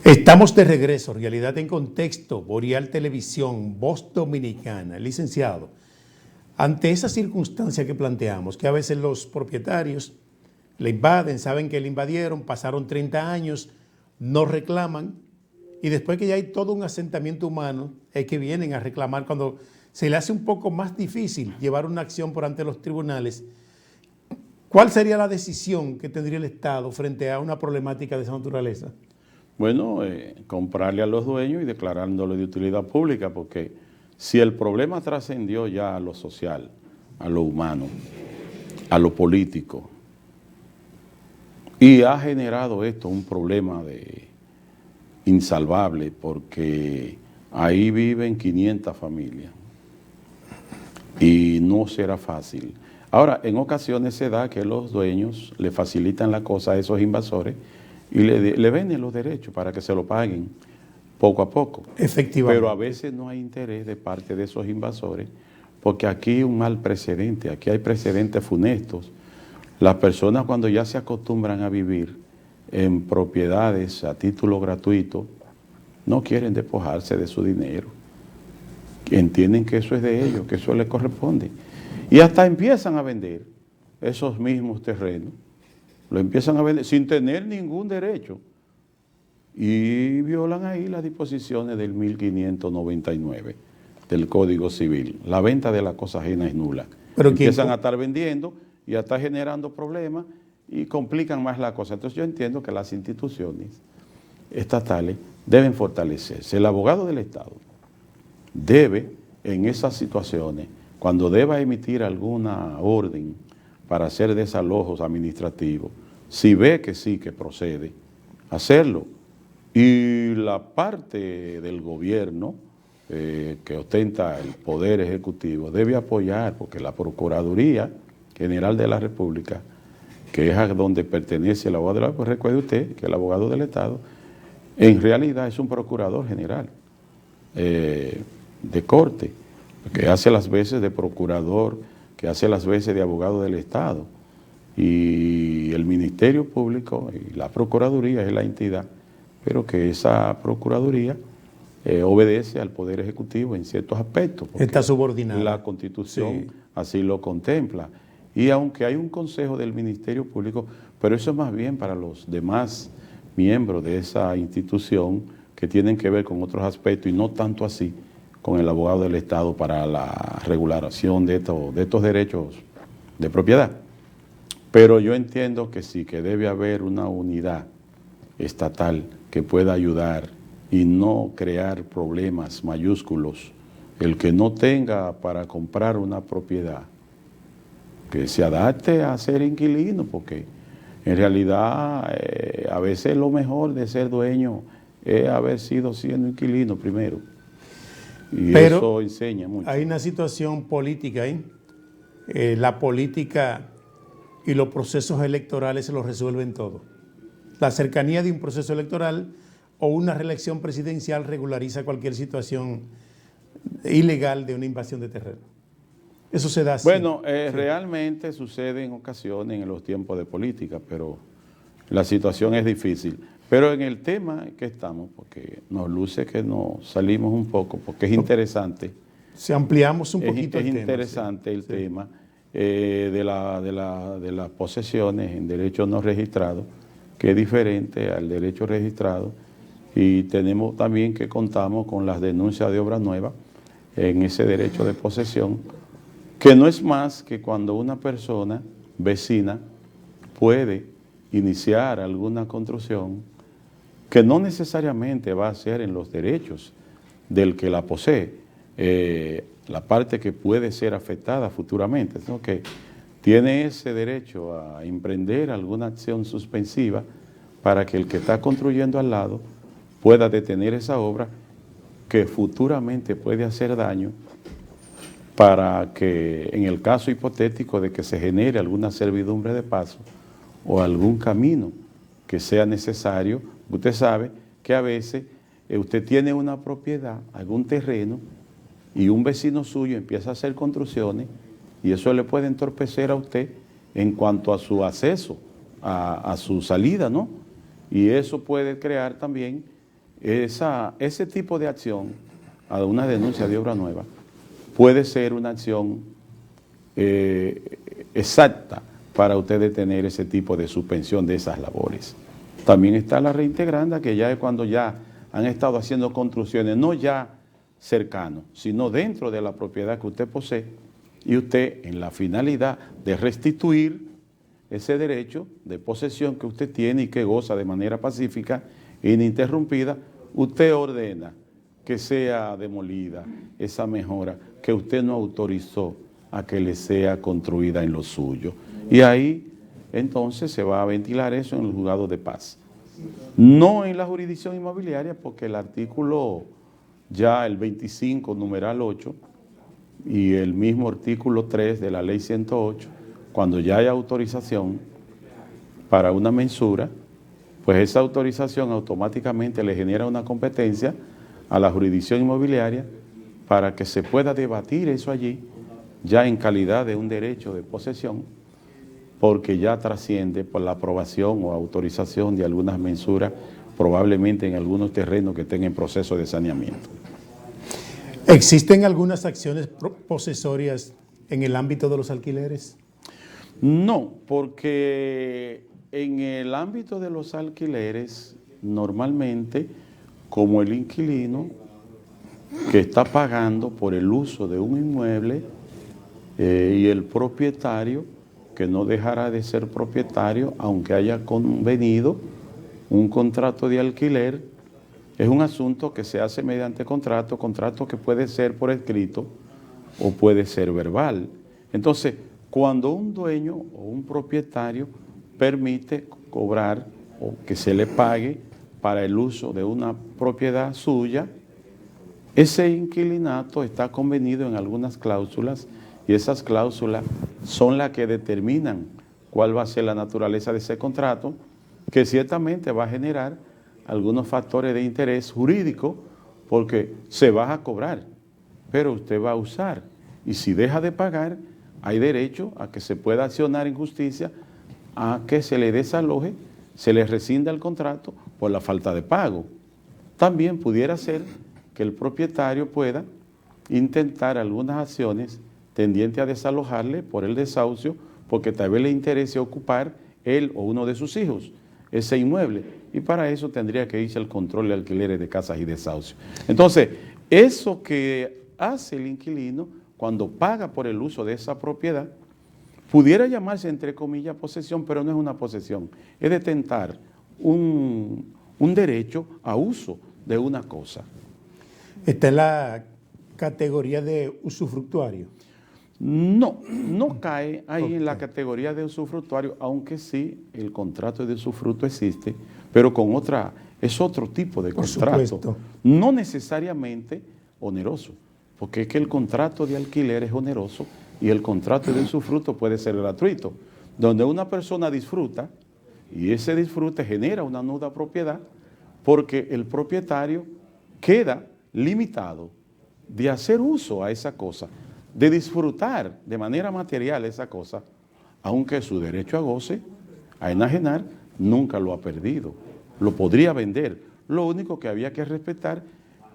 Estamos de regreso, Realidad en Contexto, Boreal Televisión, Voz Dominicana. Licenciado, ante esa circunstancia que planteamos, que a veces los propietarios le invaden, saben que le invadieron, pasaron 30 años, no reclaman, y después que ya hay todo un asentamiento humano, es que vienen a reclamar cuando se le hace un poco más difícil llevar una acción por ante los tribunales. ¿Cuál sería la decisión que tendría el Estado frente a una problemática de esa naturaleza? Bueno, comprarle a los dueños y declarándolo de utilidad pública, porque si el problema trascendió ya a lo social, a lo humano, a lo político, y ha generado esto un problema insalvable, porque ahí viven 500 familias y no será fácil. Ahora, en ocasiones se da que los dueños le facilitan la cosa a esos invasores y le venden los derechos para que se lo paguen poco a poco. Efectivamente. Pero a veces no hay interés de parte de esos invasores, porque aquí hay un mal precedente, aquí hay precedentes funestos. Las personas cuando ya se acostumbran a vivir en propiedades a título gratuito, no quieren despojarse de su dinero. Entienden que eso es de ellos, que eso les corresponde. Y hasta empiezan a vender esos mismos terrenos. Lo empiezan a vender sin tener ningún derecho y violan ahí las disposiciones del 1599 del Código Civil. La venta de la cosa ajena es nula. Pero empiezan a estar vendiendo y a estar generando problemas y complican más la cosa. Entonces yo entiendo que las instituciones estatales deben fortalecerse. El abogado del Estado debe, en esas situaciones, cuando deba emitir alguna orden para hacer desalojos administrativos, si ve que sí, que procede, hacerlo. Y la parte del gobierno que ostenta el Poder Ejecutivo debe apoyar, porque la Procuraduría General de la República, que es a donde pertenece el abogado del Estado, pues recuerde usted que el abogado del Estado en realidad es un procurador general de corte, que hace las veces de procurador, que hace las veces de abogado del Estado, y el Ministerio Público y la Procuraduría es la entidad, pero que esa Procuraduría obedece al Poder Ejecutivo en ciertos aspectos. Está subordinada. La Constitución así lo contempla. Y aunque hay un consejo del Ministerio Público, pero eso es más bien para los demás miembros de esa institución que tienen que ver con otros aspectos y no tanto así con el abogado del Estado para la regulación de estos derechos de propiedad. Pero yo entiendo que sí, que debe haber una unidad estatal que pueda ayudar y no crear problemas mayúsculos. El que no tenga para comprar una propiedad, que se adapte a ser inquilino, porque en realidad a veces lo mejor de ser dueño es haber sido siendo inquilino primero. Y pero eso enseña mucho. Hay una situación política ahí. La política y los procesos electorales se los resuelven todo. La cercanía de un proceso electoral o una reelección presidencial regulariza cualquier situación ilegal de una invasión de terreno. Eso se da así. Bueno, realmente sucede en ocasiones en los tiempos de política, pero la situación es difícil. Pero en el tema que estamos, porque nos luce que nos salimos un poco, porque es interesante. Si ampliamos un poquito el tema. Es interesante el tema de las posesiones en derecho no registrado, que es diferente al derecho registrado. Y tenemos también que contamos con las denuncias de obras nuevas en ese derecho de posesión, que no es más que cuando una persona vecina puede iniciar alguna construcción que no necesariamente va a ser en los derechos del que la posee, la parte que puede ser afectada futuramente, sino que tiene ese derecho a emprender alguna acción suspensiva para que el que está construyendo al lado pueda detener esa obra que futuramente puede hacer daño, para que en el caso hipotético de que se genere alguna servidumbre de paso o algún camino que sea necesario, usted sabe que a veces usted tiene una propiedad, algún terreno, y un vecino suyo empieza a hacer construcciones y eso le puede entorpecer a usted en cuanto a su acceso, a su salida, ¿no? Y eso puede crear también ese tipo de acción, a una denuncia de obra nueva, puede ser una acción exacta para ustedes tener ese tipo de suspensión de esas labores. También está la reintegranda, que ya es cuando ya han estado haciendo construcciones, no ya cercano, sino dentro de la propiedad que usted posee, y usted en la finalidad de restituir ese derecho de posesión que usted tiene y que goza de manera pacífica e ininterrumpida, usted ordena que sea demolida esa mejora que usted no autorizó a que le sea construida en lo suyo. Y ahí entonces se va a ventilar eso en el juzgado de paz. No en la jurisdicción inmobiliaria, porque el artículo ya el 25, numeral 8, y el mismo artículo 3 de la ley 108, cuando ya hay autorización para una mensura, pues esa autorización automáticamente le genera una competencia a la jurisdicción inmobiliaria para que se pueda debatir eso allí, ya en calidad de un derecho de posesión, porque ya trasciende por la aprobación o autorización de algunas mensuras, probablemente en algunos terrenos que estén en proceso de saneamiento. ¿Existen algunas acciones posesorias en el ámbito de los alquileres? No, porque en el ámbito de los alquileres, normalmente, como el inquilino que está pagando por el uso de un inmueble y el propietario, que no dejará de ser propietario, aunque haya convenido un contrato de alquiler, es un asunto que se hace mediante contrato que puede ser por escrito o puede ser verbal. Entonces, cuando un dueño o un propietario permite cobrar o que se le pague para el uso de una propiedad suya, ese inquilinato está convenido en algunas cláusulas, y esas cláusulas son las que determinan cuál va a ser la naturaleza de ese contrato, que ciertamente va a generar algunos factores de interés jurídico, porque se va a cobrar, pero usted va a usar, y si deja de pagar, hay derecho a que se pueda accionar en justicia, a que se le desaloje, se le rescinda el contrato por la falta de pago. También pudiera ser que el propietario pueda intentar algunas acciones tendiente a desalojarle por el desahucio, porque tal vez le interese ocupar él o uno de sus hijos ese inmueble, y para eso tendría que irse al control de alquileres de casas y desahucios. Entonces, eso que hace el inquilino cuando paga por el uso de esa propiedad, pudiera llamarse entre comillas posesión, pero no es una posesión, es detentar un derecho a uso de una cosa. ¿Está en la categoría de usufructuario? No, no cae ahí en la categoría de usufructuario, aunque sí el contrato de usufructo existe, pero con es otro tipo de contrato. No necesariamente oneroso, porque es que el contrato de alquiler es oneroso y el contrato de usufructo puede ser gratuito, donde una persona disfruta y ese disfrute genera una nuda propiedad, porque el propietario queda limitado de hacer uso a esa cosa, de disfrutar de manera material esa cosa, aunque su derecho a goce, a enajenar, nunca lo ha perdido. Lo podría vender. Lo único que había que respetar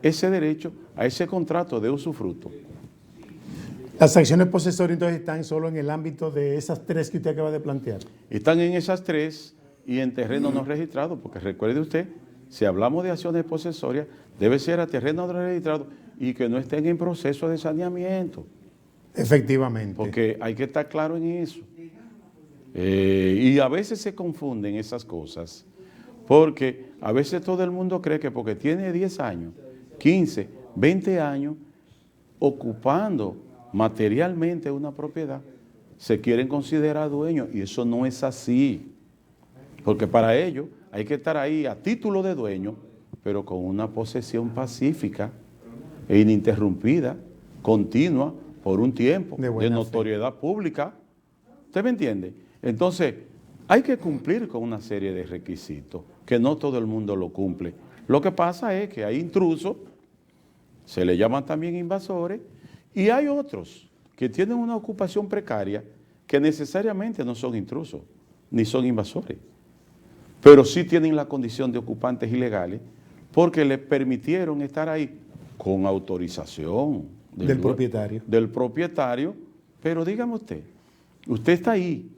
ese derecho a ese contrato de usufructo. Las acciones posesorias entonces están solo en el ámbito de esas tres que usted acaba de plantear. Están en esas tres y en terreno no registrado, porque recuerde usted, si hablamos de acciones posesorias, debe ser a terreno no registrado y que no estén en proceso de saneamiento. Efectivamente. Porque hay que estar claro en eso. Y a veces se confunden esas cosas, porque a veces todo el mundo cree que porque tiene 10 años, 15, 20 años, ocupando materialmente una propiedad, se quieren considerar dueños, y eso no es así. Porque para ello hay que estar ahí a título de dueño, pero con una posesión pacífica e ininterrumpida, continua, por un tiempo, de notoriedad pública. ¿Usted me entiende? Entonces, hay que cumplir con una serie de requisitos, que no todo el mundo lo cumple. Lo que pasa es que hay intrusos, se le llaman también invasores, y hay otros que tienen una ocupación precaria, que necesariamente no son intrusos, ni son invasores, pero sí tienen la condición de ocupantes ilegales, porque le permitieron estar ahí con autorización Del propietario. Del propietario, pero dígame usted está ahí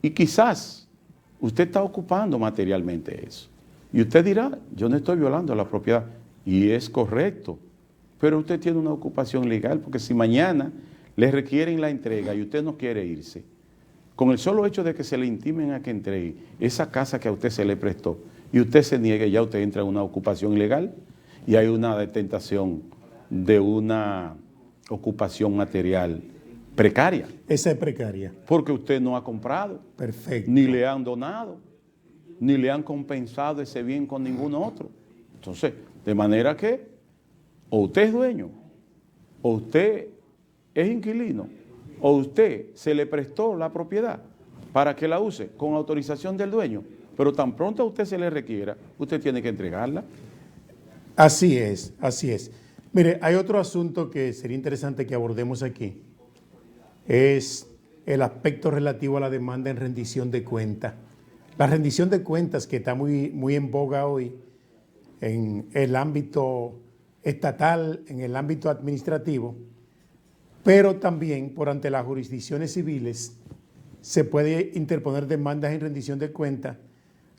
y quizás usted está ocupando materialmente eso. Y usted dirá, yo no estoy violando la propiedad, y es correcto, pero usted tiene una ocupación legal, porque si mañana le requieren la entrega y usted no quiere irse, con el solo hecho de que se le intimen a que entregue esa casa que a usted se le prestó y usted se niegue, ya usted entra en una ocupación ilegal y hay una detentación de una ocupación material precaria. Esa es precaria. Porque usted no ha comprado. Perfecto. Ni le han donado, ni le han compensado ese bien con ningún otro. Entonces, de manera que o usted es dueño, o usted es inquilino, o usted se le prestó la propiedad para que la use con autorización del dueño, pero tan pronto a usted se le requiera, usted tiene que entregarla. Así es, así es. Mire, hay otro asunto que sería interesante que abordemos aquí. Es el aspecto relativo a la demanda en rendición de cuentas. La rendición de cuentas que está muy en boga hoy en el ámbito estatal, en el ámbito administrativo, pero también por ante las jurisdicciones civiles se puede interponer demandas en rendición de cuentas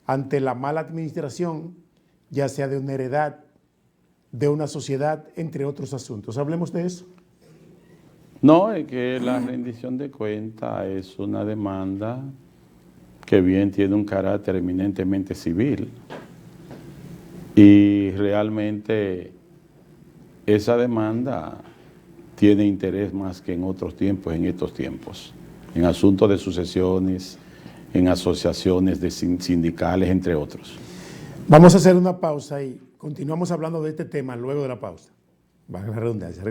ante la mala administración, ya sea de una heredad, de una sociedad, entre otros asuntos. Hablemos de eso. No, es que la rendición de cuentas es una demanda que bien tiene un carácter eminentemente civil y realmente esa demanda tiene interés más que en otros tiempos, en estos tiempos, en asuntos de sucesiones, en asociaciones de sindicales, entre otros. Vamos a hacer una pausa y continuamos hablando de este tema luego de la pausa. Baja la redundancia.